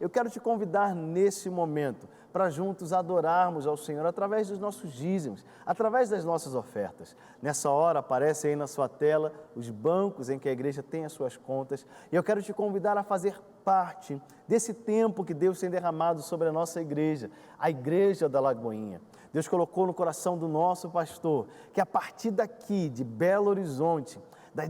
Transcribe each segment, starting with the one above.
eu quero te convidar nesse momento para juntos adorarmos ao Senhor através dos nossos dízimos, através das nossas ofertas. Nessa hora aparece aí na sua tela os bancos em que a igreja tem as suas contas, e eu quero te convidar a fazer parte desse tempo que Deus tem derramado sobre a nossa igreja, a Igreja da Lagoinha. Deus colocou no coração do nosso pastor que a partir daqui, de Belo Horizonte,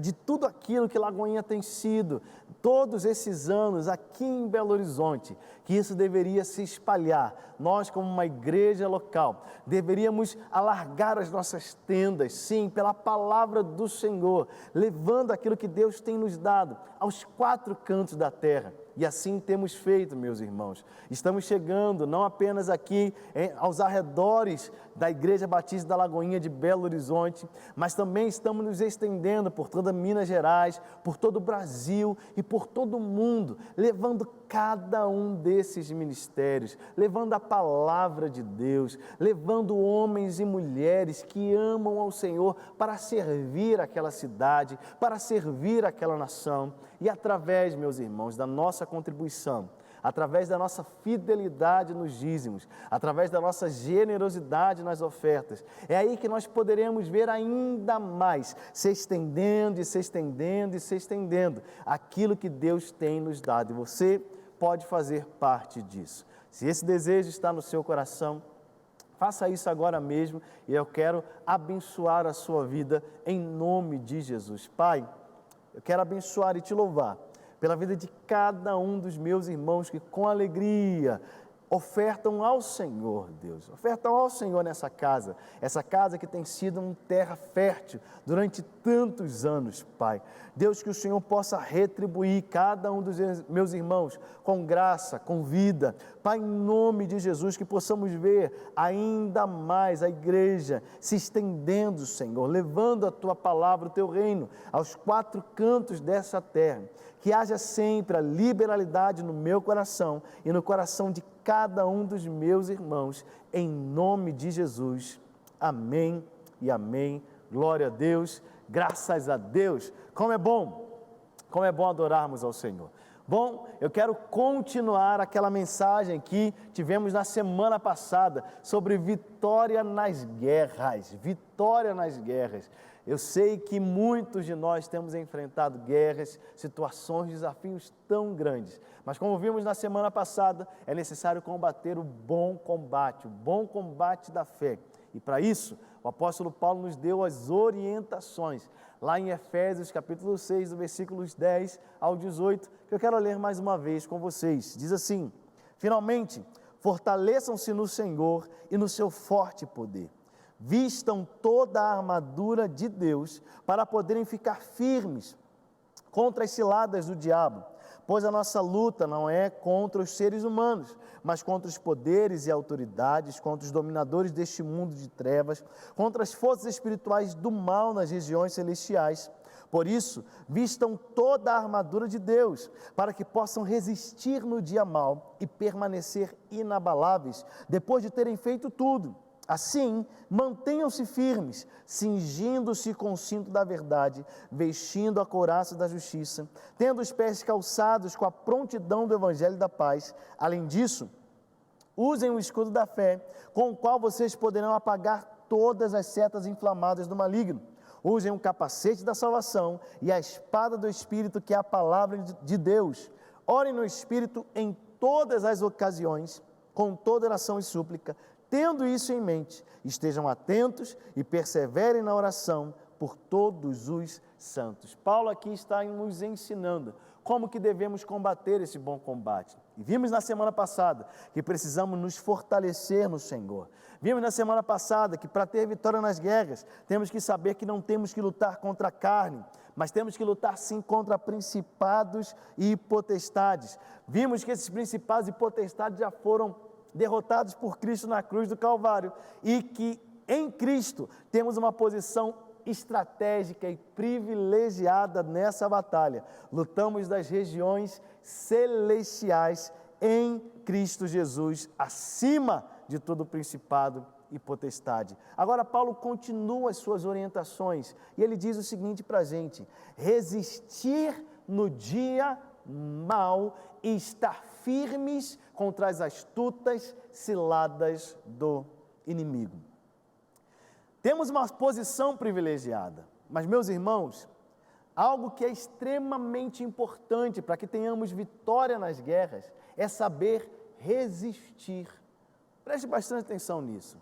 de tudo aquilo que Lagoinha tem sido, todos esses anos aqui em Belo Horizonte, que isso deveria se espalhar. Nós, como uma igreja local, deveríamos alargar as nossas tendas, sim, pela palavra do Senhor, levando aquilo que Deus tem nos dado aos 4 cantos da terra. E assim temos feito, meus irmãos. Estamos chegando não apenas aqui aos arredores da Igreja Batista da Lagoinha de Belo Horizonte, mas também estamos nos estendendo por toda Minas Gerais, por todo o Brasil e por todo o mundo, levando cada um desses ministérios, levando a palavra de Deus, levando homens e mulheres que amam ao Senhor para servir aquela cidade, para servir aquela nação. E através, meus irmãos, da nossa contribuição, através da nossa fidelidade nos dízimos, através da nossa generosidade nas ofertas, é aí que nós poderemos ver ainda mais, se estendendo e se estendendo e se estendendo, aquilo que Deus tem nos dado. E você pode fazer parte disso. Se esse desejo está no seu coração, faça isso agora mesmo, e eu quero abençoar a sua vida em nome de Jesus. Pai, eu quero abençoar e te louvar pela vida de cada um dos meus irmãos que com alegria ofertam ao Senhor, Deus, ofertam ao Senhor nessa casa, essa casa que tem sido uma terra fértil durante tantos anos, Pai. Deus, que o Senhor possa retribuir cada um dos meus irmãos com graça, com vida, Pai, em nome de Jesus, que possamos ver ainda mais a igreja se estendendo, Senhor, levando a Tua palavra, o Teu reino, aos 4 cantos dessa terra, que haja sempre a liberalidade no meu coração e no coração de cada um dos meus irmãos, em nome de Jesus. Amém e amém. Glória a Deus, graças a Deus. Como é bom adorarmos ao Senhor. Bom, eu quero continuar aquela mensagem que tivemos na semana passada sobre vitória nas guerras. Vitória nas guerras. Eu sei que muitos de nós temos enfrentado guerras, situações, desafios tão grandes. Mas como vimos na semana passada, é necessário combater o bom combate da fé. E para isso, o apóstolo Paulo nos deu as orientações, lá em Efésios capítulo 6, do versículos 10 ao 18, que eu quero ler mais uma vez com vocês. Diz assim: finalmente, fortaleçam-se no Senhor e no seu forte poder. Vistam toda a armadura de Deus para poderem ficar firmes contra as ciladas do diabo, pois a nossa luta não é contra os seres humanos, mas contra os poderes e autoridades, contra os dominadores deste mundo de trevas, contra as forças espirituais do mal nas regiões celestiais. Por isso, vistam toda a armadura de Deus, para que possam resistir no dia mau e permanecer inabaláveis, depois de terem feito tudo. Assim, mantenham-se firmes, cingindo-se com o cinto da verdade, vestindo a couraça da justiça, tendo os pés calçados com a prontidão do evangelho da paz. Além disso, usem o escudo da fé, com o qual vocês poderão apagar todas as setas inflamadas do maligno. Usem o capacete da salvação e a espada do Espírito, que é a palavra de Deus. Orem no Espírito em todas as ocasiões, com toda oração e súplica. Tendo isso em mente, estejam atentos e perseverem na oração por todos os santos. Paulo aqui está nos ensinando como que devemos combater esse bom combate. E vimos na semana passada que precisamos nos fortalecer no Senhor. Vimos na semana passada que para ter vitória nas guerras, temos que saber que não temos que lutar contra a carne, mas temos que lutar sim contra principados e potestades. Vimos que esses principados e potestades já foram derrotados por Cristo na cruz do Calvário, e que em Cristo temos uma posição estratégica e privilegiada nessa batalha. Lutamos das regiões celestiais em Cristo Jesus, acima de todo principado e potestade. Agora Paulo continua as suas orientações, e ele diz o seguinte para a gente: resistir no dia mau e estar firmes contra as astutas ciladas do inimigo. Temos uma posição privilegiada, mas, meus irmãos, algo que é extremamente importante para que tenhamos vitória nas guerras é saber resistir. Preste bastante atenção nisso.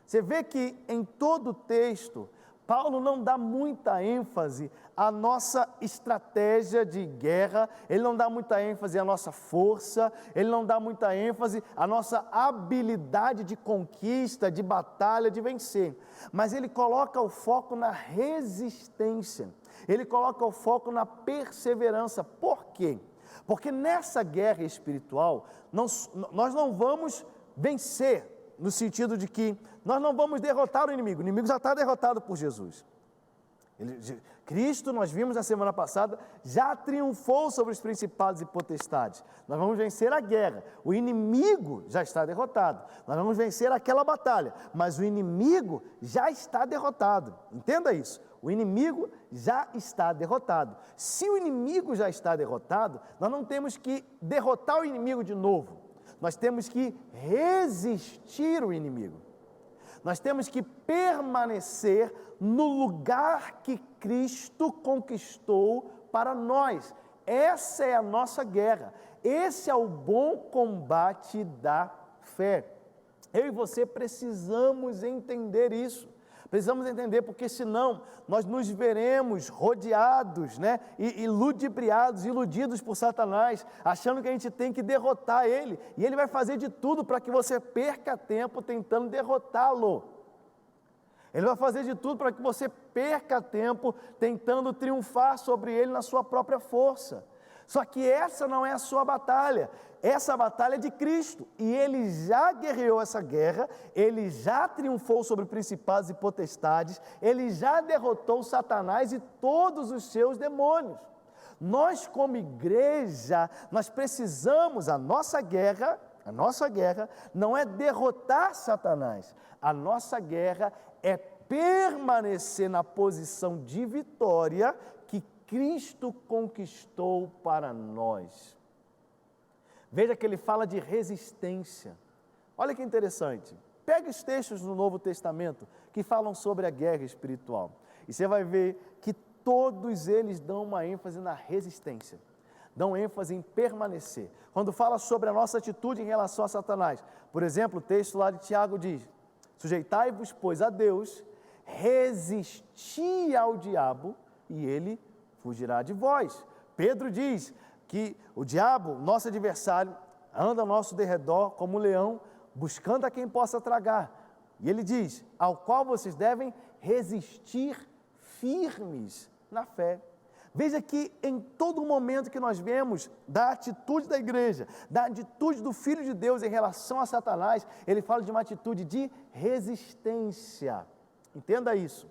Você vê que em todo o texto, Paulo não dá muita ênfase à nossa estratégia de guerra, ele não dá muita ênfase à nossa força, ele não dá muita ênfase à nossa habilidade de conquista, de batalha, de vencer. Mas ele coloca o foco na resistência, ele coloca o foco na perseverança. Por quê? Porque nessa guerra espiritual, nós não vamos vencer, no sentido de que nós não vamos derrotar o inimigo já está derrotado por Jesus. Cristo, nós vimos na semana passada, já triunfou sobre os principados e potestades. Nós vamos vencer a guerra, o inimigo já está derrotado, nós vamos vencer aquela batalha, mas o inimigo já está derrotado, entenda isso, o inimigo já está derrotado. Se o inimigo já está derrotado, nós não temos que derrotar o inimigo de novo, nós temos que resistir o inimigo. Nós temos que permanecer no lugar que Cristo conquistou para nós. Essa é a nossa guerra. Esse é o bom combate da fé. Eu e você precisamos entender isso. Precisamos entender, porque senão nós nos veremos rodeados, e ludibriados, iludidos por Satanás, achando que a gente tem que derrotar ele, e ele vai fazer de tudo para que você perca tempo tentando derrotá-lo. Ele vai fazer de tudo para que você perca tempo tentando triunfar sobre ele na sua própria força. Só que essa não é a sua batalha, essa batalha é de Cristo, e Ele já guerreou essa guerra, Ele já triunfou sobre principados e potestades, Ele já derrotou Satanás e todos os seus demônios. Nós como igreja, nós precisamos, a nossa guerra não é derrotar Satanás, a nossa guerra é permanecer na posição de vitória que Cristo conquistou para nós. Veja que ele fala de resistência. Olha que interessante. Pega os textos do Novo Testamento que falam sobre a guerra espiritual. E você vai ver que todos eles dão uma ênfase na resistência. Dão ênfase em permanecer. Quando fala sobre a nossa atitude em relação a Satanás. Por exemplo, o texto lá de Tiago diz: sujeitai-vos, pois, a Deus, resisti ao diabo e ele fugirá de vós. Pedro diz que o diabo, nosso adversário, anda ao nosso derredor como um leão, buscando a quem possa tragar. E ele diz, ao qual vocês devem resistir firmes na fé. Veja que em todo momento que nós vemos da atitude da igreja, da atitude do Filho de Deus em relação a Satanás, ele fala de uma atitude de resistência. Entenda isso.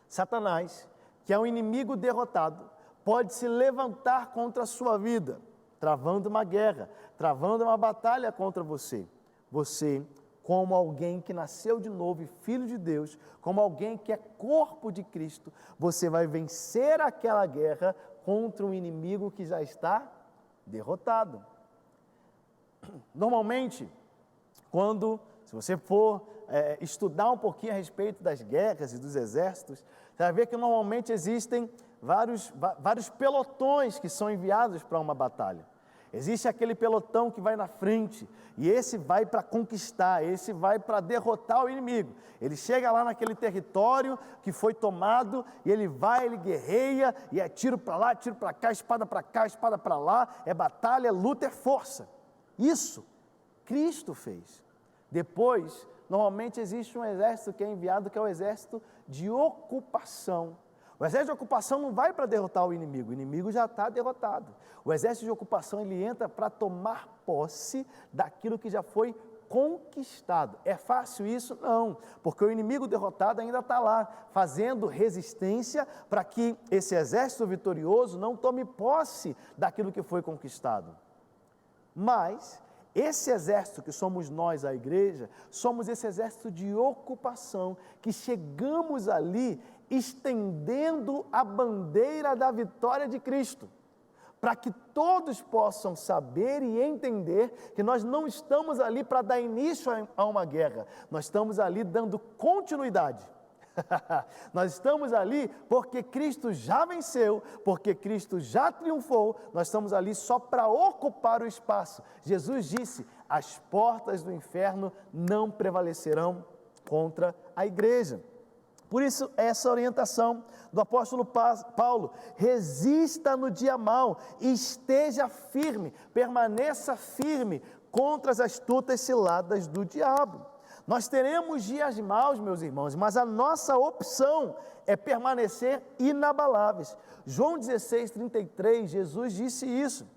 Satanás, que é um inimigo derrotado, pode se levantar contra a sua vida, travando uma guerra, travando uma batalha contra você. Você, como alguém que nasceu de novo e filho de Deus, como alguém que é corpo de Cristo, você vai vencer aquela guerra contra um inimigo que já está derrotado. Normalmente, se você for estudar um pouquinho a respeito das guerras e dos exércitos, você vai ver que normalmente existem vários pelotões que são enviados para uma batalha. Existe aquele pelotão que vai na frente, e esse vai para conquistar, esse vai para derrotar o inimigo. Ele chega lá naquele território que foi tomado, e ele guerreia, e é tiro para lá, tiro para cá, espada para lá, é batalha, luta, é força. Isso Cristo fez. Depois, normalmente existe um exército que é enviado, que é o exército de ocupação. O exército de ocupação não vai para derrotar o inimigo já está derrotado. O exército de ocupação, ele entra para tomar posse daquilo que já foi conquistado. É fácil isso? Não, porque o inimigo derrotado ainda está lá, fazendo resistência para que esse exército vitorioso não tome posse daquilo que foi conquistado. Mas esse exército que somos nós, a igreja, somos esse exército de ocupação, que chegamos ali estendendo a bandeira da vitória de Cristo. para que todos possam saber e entender que nós não estamos ali para dar início a uma guerra, nós estamos ali dando continuidade. Nós estamos ali porque Cristo já venceu, porque Cristo já triunfou, nós estamos ali só para ocupar o espaço. Jesus disse: as portas do inferno não prevalecerão contra a igreja. Por isso, essa orientação do apóstolo Paulo: resista no dia mau, esteja firme, permaneça firme contra as astutas ciladas do diabo. Nós teremos dias maus, meus irmãos, mas a nossa opção é permanecer inabaláveis. João 16:33, Jesus disse isso: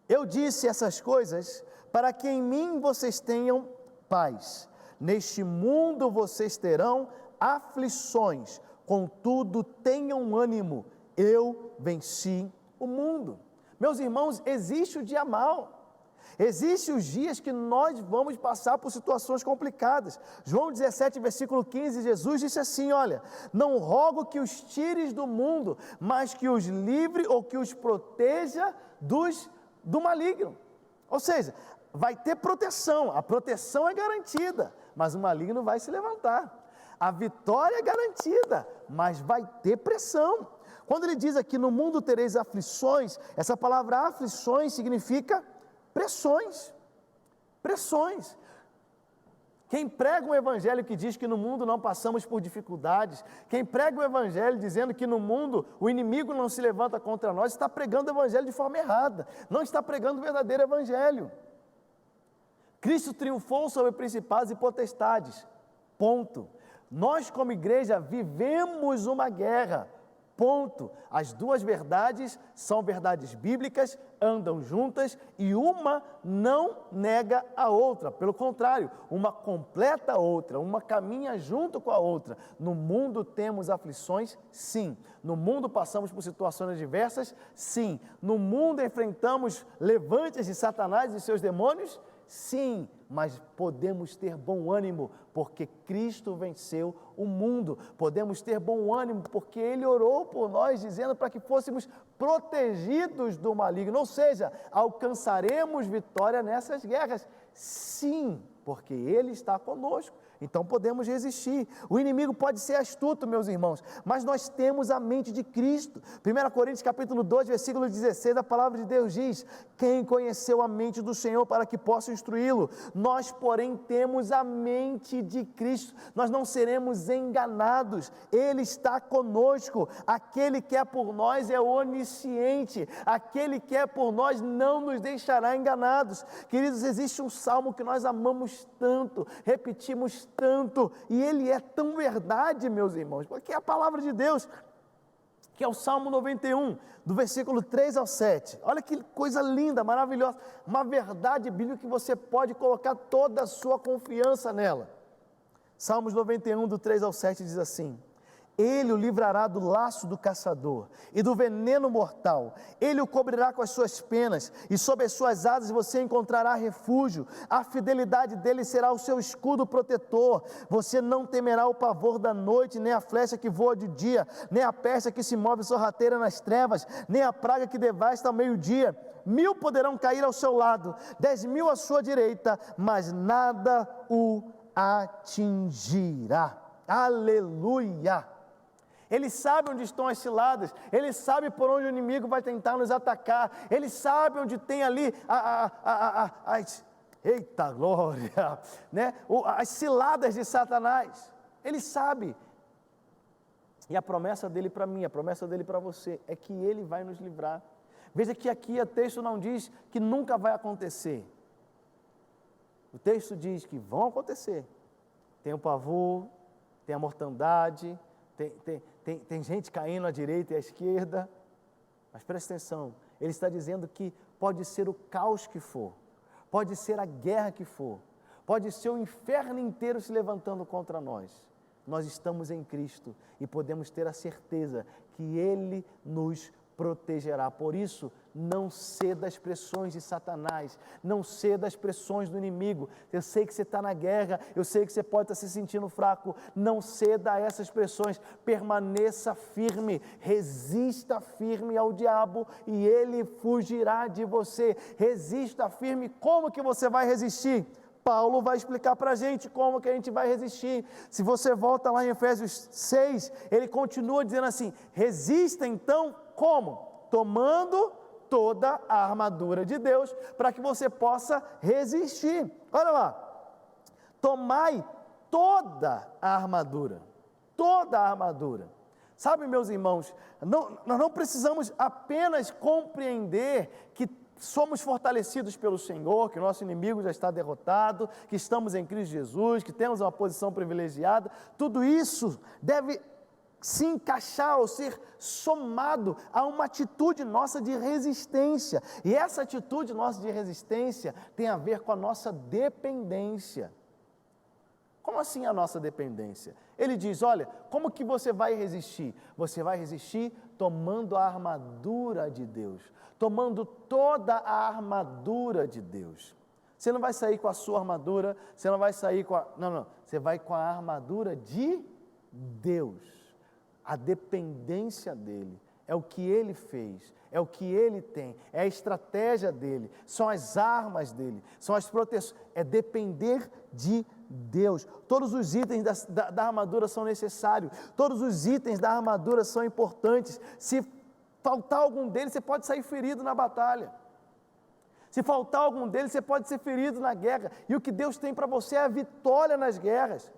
eu disse essas coisas para que em mim vocês tenham paz. Neste mundo vocês terão aflições, contudo tenham ânimo, eu venci o mundo. Meus irmãos, existe o dia mau, existem os dias que nós vamos passar por situações complicadas. João 17, versículo 15, Jesus disse assim: olha, não rogo que os tires do mundo, mas que os livre ou que os proteja do maligno. Ou seja, vai ter proteção, a proteção é garantida, mas o maligno vai se levantar. A vitória é garantida, mas vai ter pressão. Quando ele diz aqui: no mundo tereis aflições, essa palavra aflições significa pressões. Pressões. Quem prega um evangelho que diz que no mundo não passamos por dificuldades, quem prega um evangelho dizendo que no mundo o inimigo não se levanta contra nós, está pregando o evangelho de forma errada, não está pregando o verdadeiro evangelho. Cristo triunfou sobre principados e potestades, ponto. Nós como igreja vivemos uma guerra, ponto. As duas verdades são verdades bíblicas, andam juntas e uma não nega a outra, pelo contrário, uma completa a outra, uma caminha junto com a outra. No mundo temos aflições? Sim. No mundo passamos por situações adversas? Sim. No mundo enfrentamos levantes de Satanás e seus demônios? Sim, mas podemos ter bom ânimo, porque Cristo venceu o mundo. Podemos ter bom ânimo, porque Ele orou por nós, dizendo para que fôssemos protegidos do maligno. Ou seja, alcançaremos vitória nessas guerras. Sim, porque Ele está conosco. Então podemos resistir. O inimigo pode ser astuto, meus irmãos, mas nós temos a mente de Cristo. 1 Coríntios capítulo 2, versículo 16, a palavra de Deus diz: quem conheceu a mente do Senhor para que possa instruí-lo? Nós, porém, temos a mente de Cristo. Nós não seremos enganados. Ele está conosco. Aquele que é por nós é onisciente. Aquele que é por nós não nos deixará enganados. Queridos, existe um salmo que nós amamos tanto, repetimos tanto, e ele é tão verdade, meus irmãos, porque é a palavra de Deus, que é o Salmo 91, do versículo 3 ao 7, olha que coisa linda, maravilhosa, uma verdade bíblica que você pode colocar toda a sua confiança nela. Salmos 91, do 3 ao 7 diz assim: Ele o livrará do laço do caçador e do veneno mortal. Ele o cobrirá com as suas penas e sob as suas asas você encontrará refúgio. A fidelidade dele será o seu escudo protetor. Você não temerá o pavor da noite, nem a flecha que voa de dia, nem a peste que se move sorrateira nas trevas, nem a praga que devasta ao meio-dia. 1000 poderão cair ao seu lado, 10.000 à sua direita, mas nada o atingirá. Aleluia! Ele sabe onde estão as ciladas, Ele sabe por onde o inimigo vai tentar nos atacar, Ele sabe onde tem ali eita glória, né? As ciladas de Satanás, Ele sabe. E a promessa dele para mim, a promessa dele para você, é que Ele vai nos livrar. Veja que aqui o texto não diz que nunca vai acontecer, o texto diz que vão acontecer. Tem o pavor, tem a mortandade, tem gente caindo à direita e à esquerda, mas presta atenção, ele está dizendo que pode ser o caos que for, pode ser a guerra que for, pode ser o inferno inteiro se levantando contra nós. Nós estamos em Cristo e podemos ter a certeza que Ele nos protegerá. Por isso, Não ceda às pressões de Satanás, não ceda às pressões do inimigo. Eu sei que você está na guerra, eu sei que você pode estar se sentindo fraco, não ceda a essas pressões, permaneça firme, resista firme ao diabo e ele fugirá de você. Resista firme. Como que você vai resistir? Paulo vai explicar para a gente como que a gente vai resistir. Se você volta lá em Efésios 6, ele continua dizendo assim: resista então como? Tomando toda a armadura de Deus, para que você possa resistir. Olha lá, tomai toda a armadura, toda a armadura. Sabe, meus irmãos, nós não precisamos apenas compreender que somos fortalecidos pelo Senhor, que o nosso inimigo já está derrotado, que estamos em Cristo Jesus, que temos uma posição privilegiada. Tudo isso deve se encaixar ou ser somado a uma atitude nossa de resistência, e essa atitude nossa de resistência tem a ver com a nossa dependência. Como assim a nossa dependência? Ele diz, olha, como que você vai resistir? Você vai resistir tomando a armadura de Deus, tomando toda a armadura de Deus. Você não vai sair com a sua armadura, você não vai sair com a... Não, você vai com a armadura de Deus. A dependência dele, é o que ele fez, é o que ele tem, é a estratégia dele, são as armas dele, são as proteções, é depender de Deus. Todos os itens da armadura são necessários, todos os itens da armadura são importantes. Se faltar algum deles, você pode sair ferido na batalha. Se faltar algum deles, você pode ser ferido na guerra, e o que Deus tem para você é a vitória nas guerras.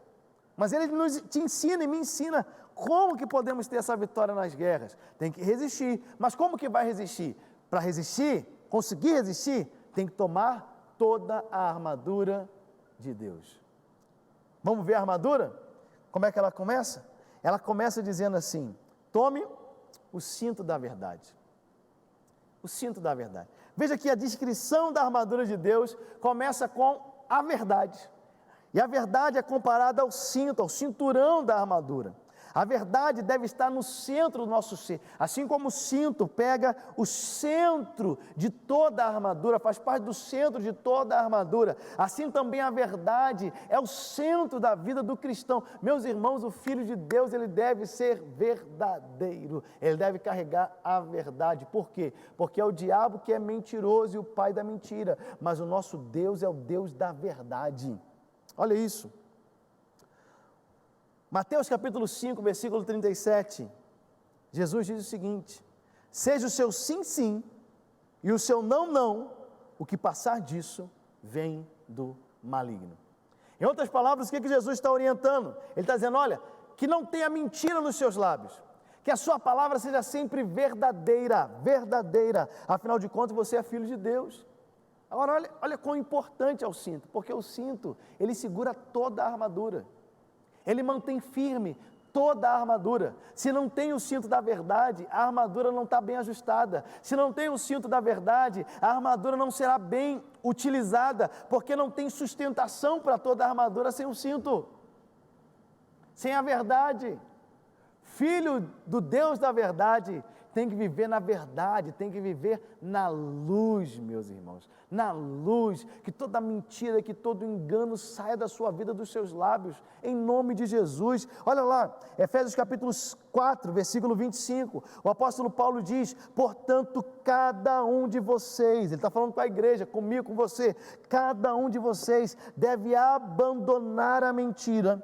Mas Ele te ensina e me ensina como que podemos ter essa vitória nas guerras. Tem que resistir. Mas como que vai resistir? Para resistir, conseguir resistir, tem que tomar toda a armadura de Deus. Vamos ver a armadura? Como é que ela começa? Ela começa dizendo assim: tome o cinto da verdade. O cinto da verdade. Veja que a descrição da armadura de Deus começa com a verdade. E a verdade é comparada ao cinto, ao cinturão da armadura. A verdade deve estar no centro do nosso ser. Assim como o cinto pega o centro de toda a armadura, faz parte do centro de toda a armadura, assim também a verdade é o centro da vida do cristão. Meus irmãos, o Filho de Deus, ele deve ser verdadeiro, ele deve carregar a verdade. Por quê? Porque é o diabo que é mentiroso e o pai da mentira, mas o nosso Deus é o Deus da verdade. Olha isso. Mateus capítulo 5, versículo 37, Jesus diz o seguinte: seja o seu sim, sim, e o seu não, não, o que passar disso vem do maligno. Em outras palavras, o que Jesus está orientando? Ele está dizendo, olha, que não tenha mentira nos seus lábios, que a sua palavra seja sempre verdadeira, verdadeira, afinal de contas você é filho de Deus. Agora olha quão importante é o cinto, porque o cinto, ele segura toda a armadura. Ele mantém firme toda a armadura. Se não tem o cinto da verdade, a armadura não está bem ajustada. Se não tem o cinto da verdade, a armadura não será bem utilizada, porque não tem sustentação para toda a armadura sem o cinto, sem a verdade. Filho do Deus da verdade tem que viver na verdade, tem que viver na luz, meus irmãos, na luz, que toda mentira, que todo engano saia da sua vida, dos seus lábios, em nome de Jesus. Olha lá, Efésios capítulo 4, versículo 25, o apóstolo Paulo diz, portanto, cada um de vocês, ele está falando com a igreja, comigo, com você, cada um de vocês deve abandonar a mentira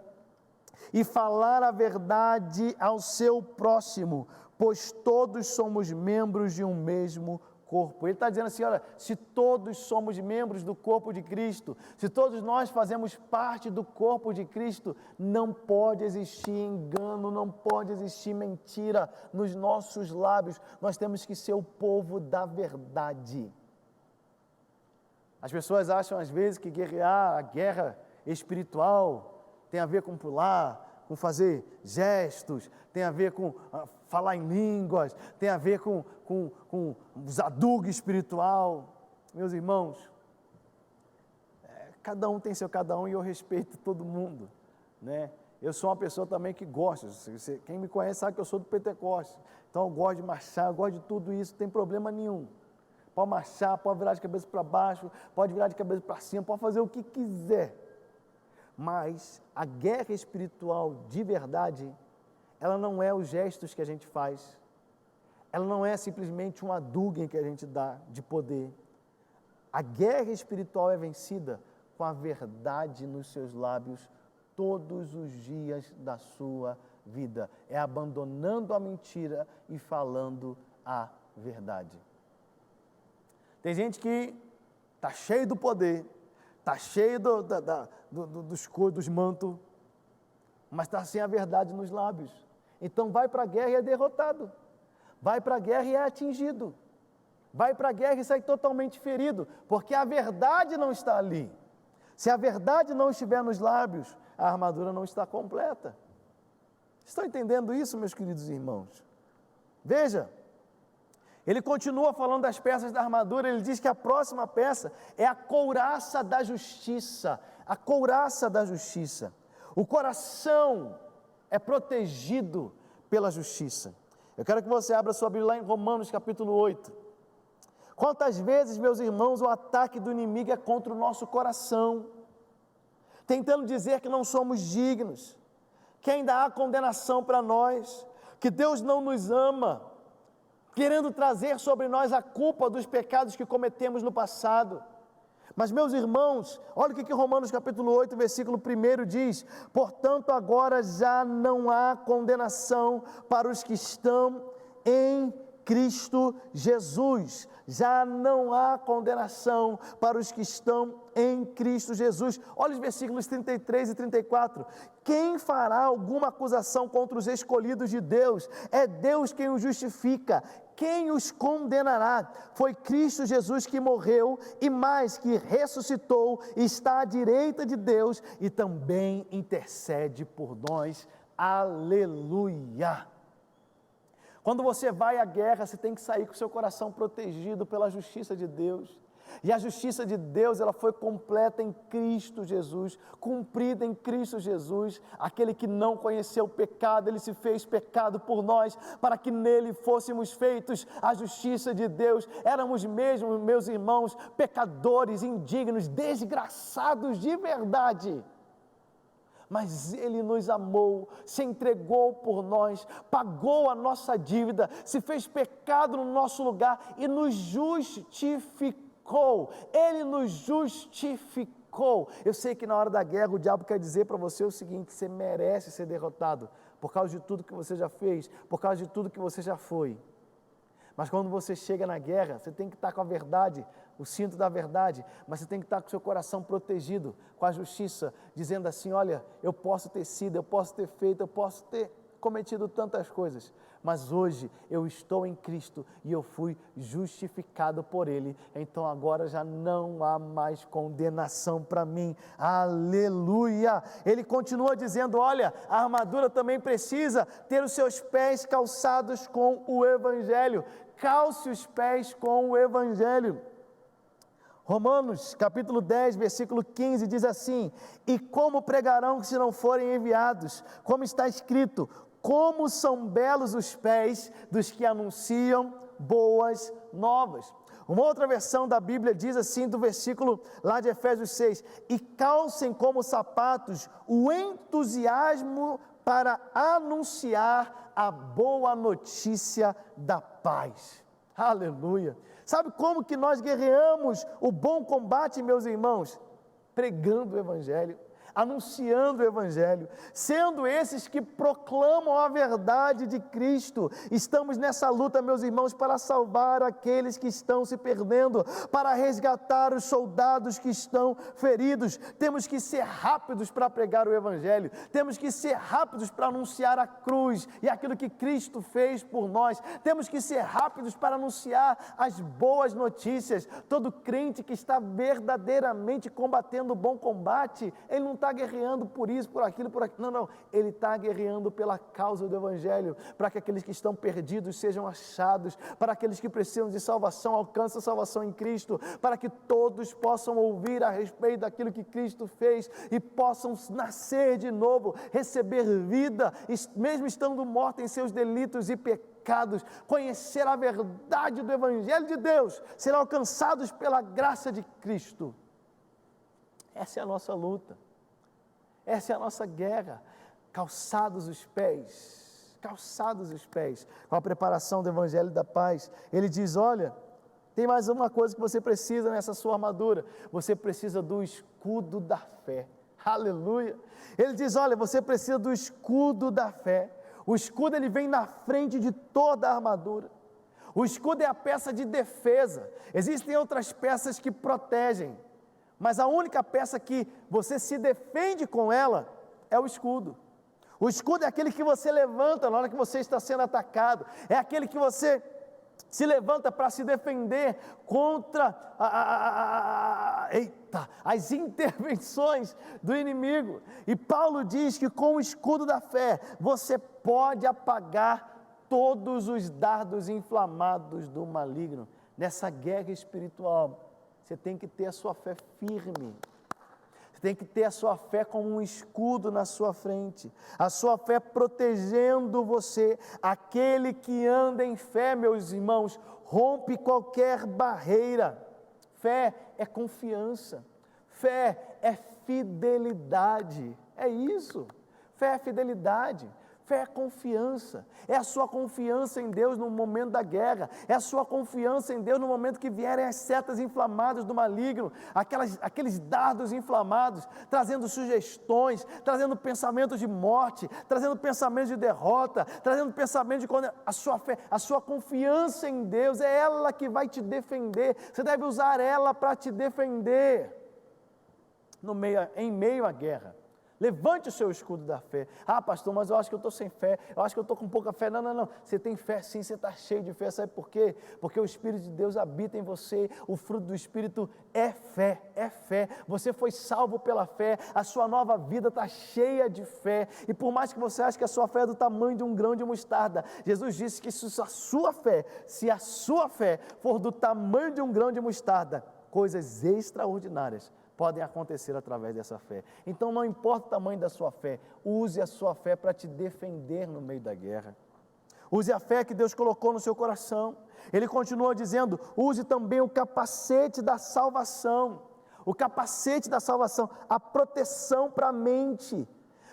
e falar a verdade ao seu próximo, pois todos somos membros de um mesmo corpo. Ele está dizendo assim, olha, se todos somos membros do corpo de Cristo, se todos nós fazemos parte do corpo de Cristo, não pode existir engano, não pode existir mentira nos nossos lábios. Nós temos que ser o povo da verdade. As pessoas acham às vezes que guerrear, a guerra espiritual, tem a ver com pular, com fazer gestos, tem a ver com falar em línguas, tem a ver com zadugo espiritual. Meus irmãos, cada um tem seu cada um e eu respeito todo mundo, né? Eu sou uma pessoa também que gosta, quem me conhece sabe que eu sou do Pentecostes, então eu gosto de marchar, eu gosto de tudo isso, não tem problema nenhum. pode marchar, pode virar de cabeça para baixo, pode virar de cabeça para cima, pode fazer o que quiser. Mas a guerra espiritual de verdade, ela não é os gestos que a gente faz, ela não é simplesmente um aduguem que a gente dá de poder. A guerra espiritual é vencida com a verdade nos seus lábios todos os dias da sua vida. É abandonando a mentira e falando a verdade. Tem gente que está cheio do poder, está cheio dos mantos, mas está sem a verdade nos lábios. Então vai para a guerra e é derrotado. Vai para a guerra e é atingido. Vai para a guerra e sai totalmente ferido, porque a verdade não está ali. Se a verdade não estiver nos lábios, a armadura não está completa. Estão entendendo isso, meus queridos irmãos? Veja, ele continua falando das peças da armadura, ele diz que a próxima peça é a couraça da justiça. A couraça da justiça. O coração é protegido pela justiça. Eu quero que você abra sua Bíblia lá em Romanos capítulo 8. Quantas vezes, meus irmãos, o ataque do inimigo é contra o nosso coração, tentando dizer que não somos dignos, que ainda há condenação para nós, que Deus não nos ama, querendo trazer sobre nós a culpa dos pecados que cometemos no passado. Mas, meus irmãos, olha o que Romanos capítulo 8, versículo 1 diz: portanto, agora já não há condenação para os que estão em Cristo Jesus. Já não há condenação para os que estão em Cristo Jesus. Olha os versículos 33 e 34. Quem fará alguma acusação contra os escolhidos de Deus? É Deus quem os justifica. Quem os condenará? Foi Cristo Jesus que morreu e mais, que ressuscitou, está à direita de Deus e também intercede por nós. Aleluia! Quando você vai à guerra, você tem que sair com o seu coração protegido pela justiça de Deus. E a justiça de Deus, ela foi completa em Cristo Jesus, cumprida em Cristo Jesus. Aquele que não conheceu o pecado, ele se fez pecado por nós, para que nele fôssemos feitos a justiça de Deus. Éramos mesmo, meus irmãos, pecadores, indignos, desgraçados de verdade. Mas Ele nos amou, se entregou por nós, pagou a nossa dívida, se fez pecado no nosso lugar e nos justificou. Ele nos justificou. Eu sei que na hora da guerra o diabo quer dizer para você o seguinte: você merece ser derrotado por causa de tudo que você já fez, por causa de tudo que você já foi. Mas quando você chega na guerra, você tem que estar com a verdade, o cinto da verdade, mas você tem que estar com o seu coração protegido, com a justiça, dizendo assim: olha, eu posso ter sido, eu posso ter feito, eu posso ter cometido tantas coisas, mas hoje eu estou em Cristo e eu fui justificado por Ele, então agora já não há mais condenação para mim. Aleluia! Ele continua dizendo: olha, a armadura também precisa ter os seus pés calçados com o Evangelho. Calce os pés com o Evangelho. Romanos capítulo 10, versículo 15 diz assim: e como pregarão se não forem enviados? Como está escrito: como são belos os pés dos que anunciam boas novas. Uma outra versão da Bíblia diz assim, do versículo lá de Efésios 6: e calcem como sapatos o entusiasmo para anunciar a boa notícia da paz. Aleluia! Sabe como que nós guerreamos o bom combate, meus irmãos? Pregando o Evangelho, anunciando o Evangelho, sendo esses que proclamam a verdade de Cristo. Estamos nessa luta, meus irmãos, para salvar aqueles que estão se perdendo, para resgatar os soldados que estão feridos. Temos que ser rápidos para pregar o Evangelho, temos que ser rápidos para anunciar a cruz e aquilo que Cristo fez por nós. Temos que ser rápidos para anunciar as boas notícias. Todo crente que está verdadeiramente combatendo o bom combate, ele não está guerreando por isso, por aquilo, não, ele está guerreando pela causa do Evangelho, para que aqueles que estão perdidos sejam achados, para aqueles que precisam de salvação alcancem a salvação em Cristo, para que todos possam ouvir a respeito daquilo que Cristo fez e possam nascer de novo, receber vida, mesmo estando mortos em seus delitos e pecados. pecados, conhecer a verdade do Evangelho de Deus, serão alcançados pela graça de Cristo. Essa é a nossa luta, essa é a nossa guerra, calçados os pés, com a preparação do Evangelho da paz. Ele diz, olha, tem mais uma coisa que você precisa nessa sua armadura, você precisa do escudo da fé, aleluia. Ele diz, olha, você precisa do escudo da fé. O escudo ele vem na frente de toda a armadura. O escudo é a peça de defesa. Existem outras peças que protegem, mas a única peça que você se defende com ela é o escudo. O escudo é aquele que você levanta na hora que você está sendo atacado, é aquele que você se levanta para se defender contra as intervenções do inimigo. E Paulo diz que com o escudo da fé, você pode apagar todos os dardos inflamados do maligno. Nessa guerra espiritual, você tem que ter a sua fé firme. Você tem que ter a sua fé como um escudo na sua frente, a sua fé protegendo você. Aquele que anda em fé, meus irmãos, rompe qualquer barreira. Fé é confiança, fé é fidelidade, é isso, fé é fidelidade. Fé é confiança, é a sua confiança em Deus no momento da guerra, é a sua confiança em Deus no momento que vierem as setas inflamadas do maligno, aqueles dardos inflamados, trazendo sugestões, trazendo pensamentos de morte, trazendo pensamentos de derrota, trazendo pensamentos de condenação. A sua fé, a sua confiança em Deus, é ela que vai te defender, você deve usar ela para te defender, em meio à guerra. Levante o seu escudo da fé. Ah, pastor, mas eu acho que eu estou sem fé, eu acho que eu estou com pouca fé. Não, você tem fé sim, você está cheio de fé. Sabe por quê? Porque o Espírito de Deus habita em você, o fruto do Espírito é fé, você foi salvo pela fé, a sua nova vida está cheia de fé, e por mais que você ache que a sua fé é do tamanho de um grão de mostarda, Jesus disse que se a sua fé for do tamanho de um grão de mostarda, coisas extraordinárias podem acontecer através dessa fé. Então não importa o tamanho da sua fé, use a sua fé para te defender no meio da guerra. Use a fé que Deus colocou no seu coração. Ele continua dizendo, use também o capacete da salvação. O capacete da salvação, a proteção para a mente.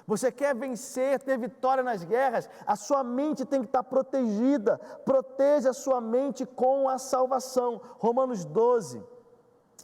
Você quer vencer, ter vitória nas guerras, a sua mente tem que estar protegida. Proteja a sua mente com a salvação. Romanos 12.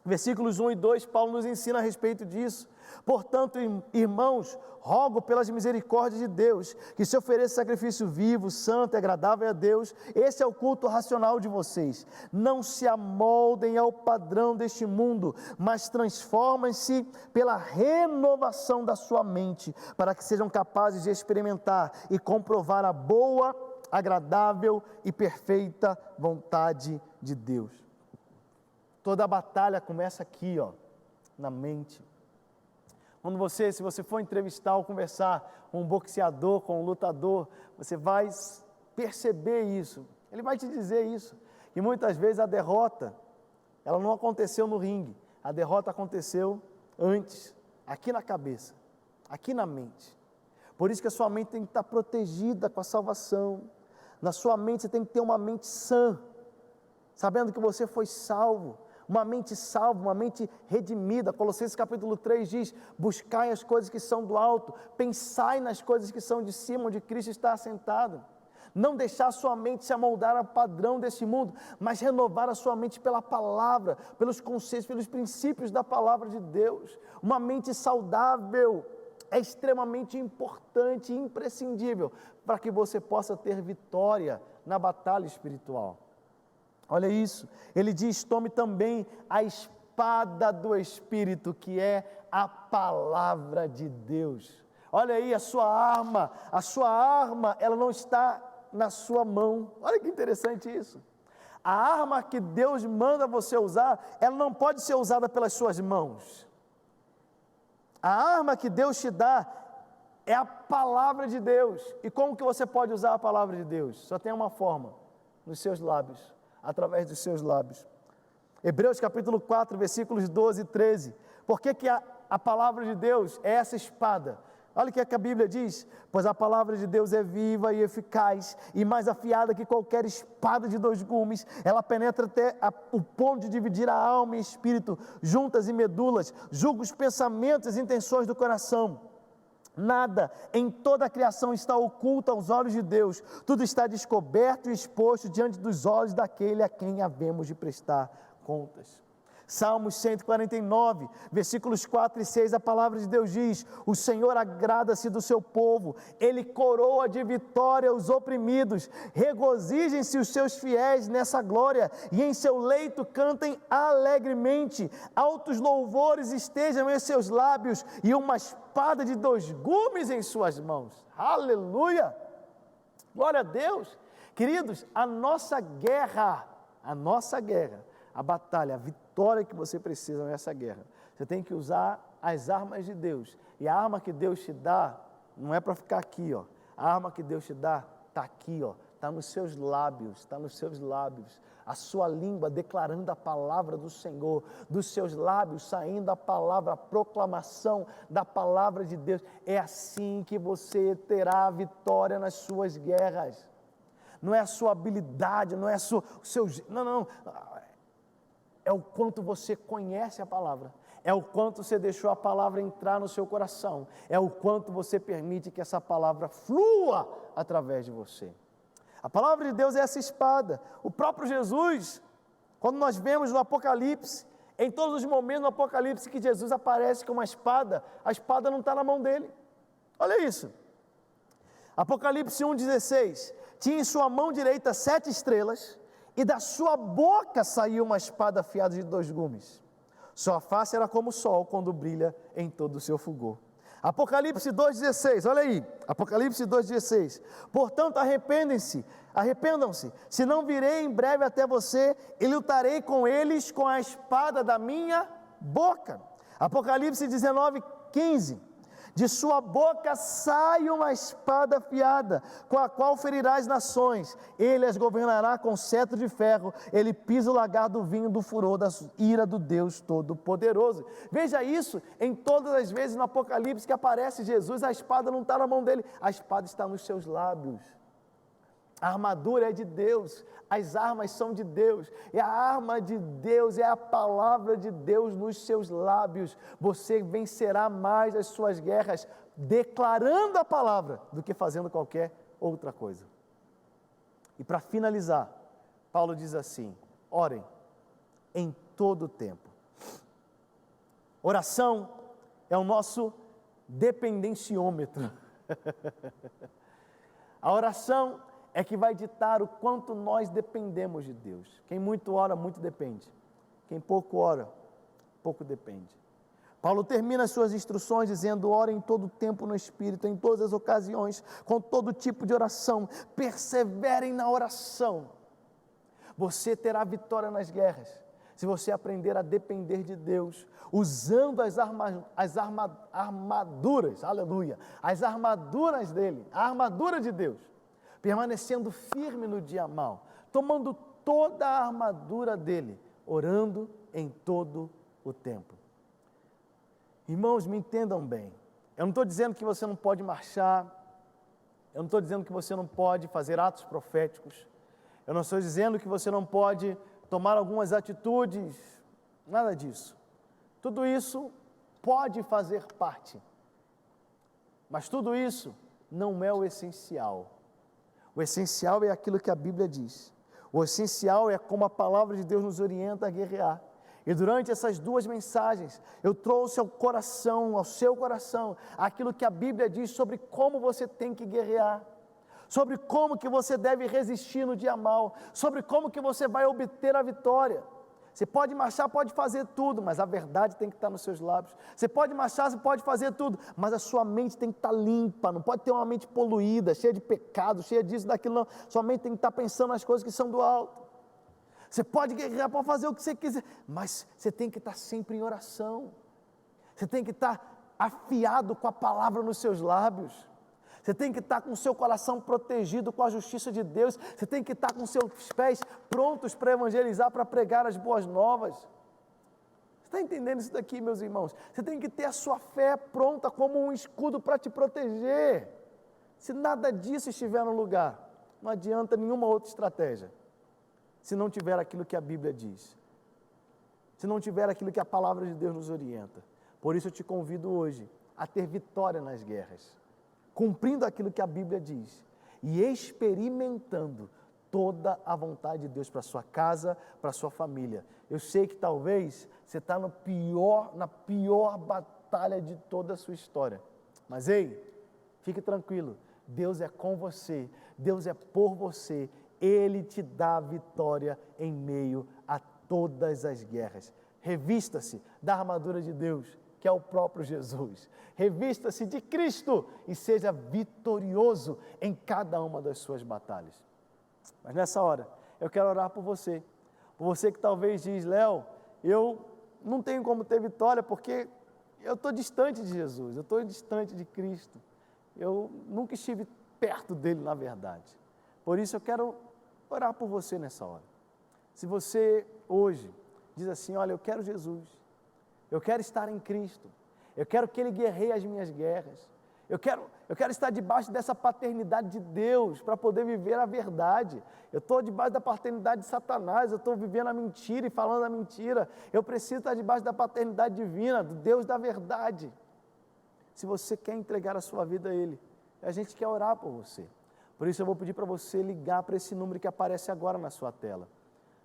Versículos 1 e 2, Paulo nos ensina a respeito disso. Portanto, irmãos, rogo pelas misericórdias de Deus, que se ofereça sacrifício vivo, santo e agradável a Deus, esse é o culto racional de vocês. Não se amoldem ao padrão deste mundo, mas transformem-se pela renovação da sua mente, para que sejam capazes de experimentar e comprovar a boa, agradável e perfeita vontade de Deus. Toda a batalha começa aqui, na mente. Se você for entrevistar ou conversar com um boxeador, com um lutador, você vai perceber isso. Ele vai te dizer isso. E muitas vezes a derrota, ela não aconteceu no ringue. A derrota aconteceu antes, aqui na cabeça, aqui na mente. Por isso que a sua mente tem que estar protegida com a salvação. Na sua mente você tem que ter uma mente sã, sabendo que você foi salvo. Uma mente salva, uma mente redimida. Colossenses capítulo 3 diz, buscai as coisas que são do alto, pensai nas coisas que são de cima, onde Cristo está assentado. Não deixar a sua mente se amoldar ao padrão desse mundo, mas renovar a sua mente pela palavra, pelos conceitos, pelos princípios da palavra de Deus. Uma mente saudável é extremamente importante e imprescindível para que você possa ter vitória na batalha espiritual. Olha isso, ele diz, tome também a espada do Espírito, que é a palavra de Deus. Olha aí, a sua arma, ela não está na sua mão. Olha que interessante isso. A arma que Deus manda você usar, ela não pode ser usada pelas suas mãos. A arma que Deus te dá é a palavra de Deus. E como que você pode usar a palavra de Deus? Só tem uma forma, nos seus lábios. Através dos seus lábios. Hebreus capítulo 4, versículos 12 e 13. Por que a palavra de Deus é essa espada? Olha o que a Bíblia diz: pois a palavra de Deus é viva e eficaz, e mais afiada que qualquer espada de 2 gumes, ela penetra até o ponto de dividir a alma e espírito, juntas e medulas, julga os pensamentos e intenções do coração. Nada em toda a criação está oculto aos olhos de Deus, tudo está descoberto e exposto diante dos olhos daquele a quem havemos de prestar contas. Salmos 149, versículos 4 e 6, a palavra de Deus diz: o Senhor agrada-se do seu povo, Ele coroa de vitória os oprimidos, regozijem-se os seus fiéis nessa glória, e em seu leito cantem alegremente, altos louvores estejam em seus lábios, e uma espada de 2 gumes em suas mãos. Aleluia! Glória a Deus! Queridos, a nossa guerra, a batalha, a vitória que você precisa nessa guerra, você tem que usar as armas de Deus. E a arma que Deus te dá não é para ficar aqui, ó. A arma que Deus te dá está aqui, ó. Está nos seus lábios, está nos seus lábios. A sua língua declarando a palavra do Senhor, dos seus lábios saindo a palavra, a proclamação da palavra de Deus. É assim que você terá a vitória nas suas guerras. Não é a sua habilidade, não é o seu... Não. É o quanto você conhece a palavra, é o quanto você deixou a palavra entrar no seu coração, é o quanto você permite que essa palavra flua através de você. A palavra de Deus é essa espada. O próprio Jesus, quando nós vemos no Apocalipse, em todos os momentos no Apocalipse que Jesus aparece com uma espada, a espada não está na mão dele. Olha isso. Apocalipse 1,16, tinha em sua mão direita 7 estrelas, e da sua boca saiu uma espada afiada de 2 gumes. Sua face era como o sol quando brilha em todo o seu fulgor. Apocalipse 2,16, olha aí, Apocalipse 2,16. Portanto, arrependam-se, se não virei em breve até você e lutarei com eles com a espada da minha boca. Apocalipse 19,15. De sua boca sai uma espada afiada, com a qual ferirá as nações. Ele as governará com cetro de ferro. Ele pisa o lagar do vinho do furor da ira do Deus Todo-Poderoso. Veja isso em todas as vezes no Apocalipse que aparece Jesus, a espada não está na mão dele, a espada está nos seus lábios. A armadura é de Deus, as armas são de Deus, e a arma de Deus é a palavra de Deus nos seus lábios. Você vencerá mais as suas guerras declarando a palavra do que fazendo qualquer outra coisa. E para finalizar, Paulo diz assim: orem em todo o tempo. Oração é o nosso dependenciômetro. A oração é que vai ditar o quanto nós dependemos de Deus. Quem muito ora, muito depende. Quem pouco ora, pouco depende. Paulo termina as suas instruções dizendo: orem em todo tempo no Espírito, em todas as ocasiões, com todo tipo de oração, perseverem na oração. Você terá vitória nas guerras, se você aprender a depender de Deus, usando as armaduras, aleluia, as armaduras dele, a armadura de Deus, permanecendo firme no dia mau, tomando toda a armadura dele, orando em todo o tempo. Irmãos, me entendam bem, eu não estou dizendo que você não pode marchar, eu não estou dizendo que você não pode fazer atos proféticos, eu não estou dizendo que você não pode tomar algumas atitudes, nada disso. Tudo isso pode fazer parte, mas tudo isso não é o essencial. O essencial é aquilo que a Bíblia diz. O essencial é como a palavra de Deus nos orienta a guerrear. E durante essas 2 mensagens, eu trouxe ao seu coração, aquilo que a Bíblia diz sobre como você tem que guerrear, sobre como que você deve resistir no dia mau, sobre como que você vai obter a vitória. Você pode marchar, pode fazer tudo, mas a verdade tem que estar nos seus lábios. Você pode marchar, você pode fazer tudo, mas a sua mente tem que estar limpa, não pode ter uma mente poluída, cheia de pecado, cheia disso, daquilo, não. Sua mente tem que estar pensando nas coisas que são do alto. Você pode guerrear, pode fazer o que você quiser, mas você tem que estar sempre em oração. Você tem que estar afiado com a palavra nos seus lábios. Você tem que estar com o seu coração protegido com a justiça de Deus. Você tem que estar com seus pés prontos para evangelizar, para pregar as boas novas. Você Está entendendo isso daqui, meus irmãos? Você tem que ter a sua fé pronta como um escudo para te proteger. Se nada disso estiver no lugar, não adianta nenhuma outra estratégia. Se não tiver aquilo que a Bíblia diz. Se não tiver aquilo que a palavra de Deus nos orienta. Por isso eu te convido hoje a ter vitória nas guerras, cumprindo aquilo que a Bíblia diz e experimentando toda a vontade de Deus para a sua casa, para a sua família. Eu sei que talvez você está na pior batalha de toda a sua história, mas ei, fique tranquilo, Deus é com você, Deus é por você, Ele te dá a vitória em meio a todas as guerras. Revista-se da armadura de Deus, que é o próprio Jesus. Revista-se de Cristo e seja vitorioso em cada uma das suas batalhas. Mas nessa hora, eu quero orar por você que talvez diz, Léo, eu não tenho como ter vitória porque eu estou distante de Jesus, eu estou distante de Cristo, eu nunca estive perto dele na verdade. Por isso eu quero orar por você nessa hora. Se você hoje diz assim, olha, eu quero Jesus, eu quero estar em Cristo, eu quero que Ele guerreie as minhas guerras, eu quero estar debaixo dessa paternidade de Deus para poder viver a verdade. Eu estou debaixo da paternidade de Satanás, eu estou vivendo a mentira e falando a mentira. Eu preciso estar debaixo da paternidade divina, do Deus da verdade. Se você quer entregar a sua vida a Ele, a gente quer orar por você. Por isso eu vou pedir para você ligar para esse número que aparece agora na sua tela.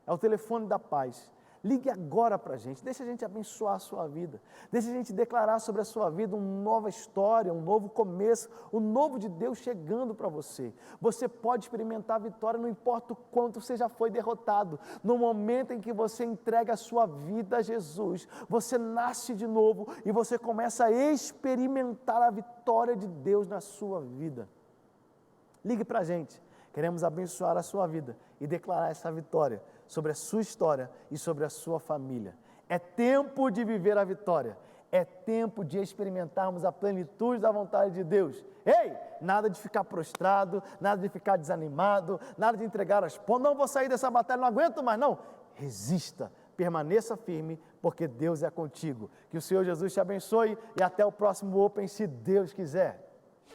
É o telefone da paz. Ligue agora para a gente, deixa a gente abençoar a sua vida, deixa a gente declarar sobre a sua vida uma nova história, um novo começo, o novo de Deus chegando para você. Você pode experimentar a vitória, não importa o quanto você já foi derrotado. No momento em que você entrega a sua vida a Jesus, você nasce de novo e você começa a experimentar a vitória de Deus na sua vida. Ligue para a gente, queremos abençoar a sua vida e declarar essa vitória sobre a sua história e sobre a sua família. É tempo de viver a vitória, é tempo de experimentarmos a plenitude da vontade de Deus. Ei, nada de ficar prostrado, nada de ficar desanimado, nada de entregar as pontas, não vou sair dessa batalha, não aguento mais, não. Resista, permaneça firme, porque Deus é contigo. Que o Senhor Jesus te abençoe e até o próximo Open, se Deus quiser.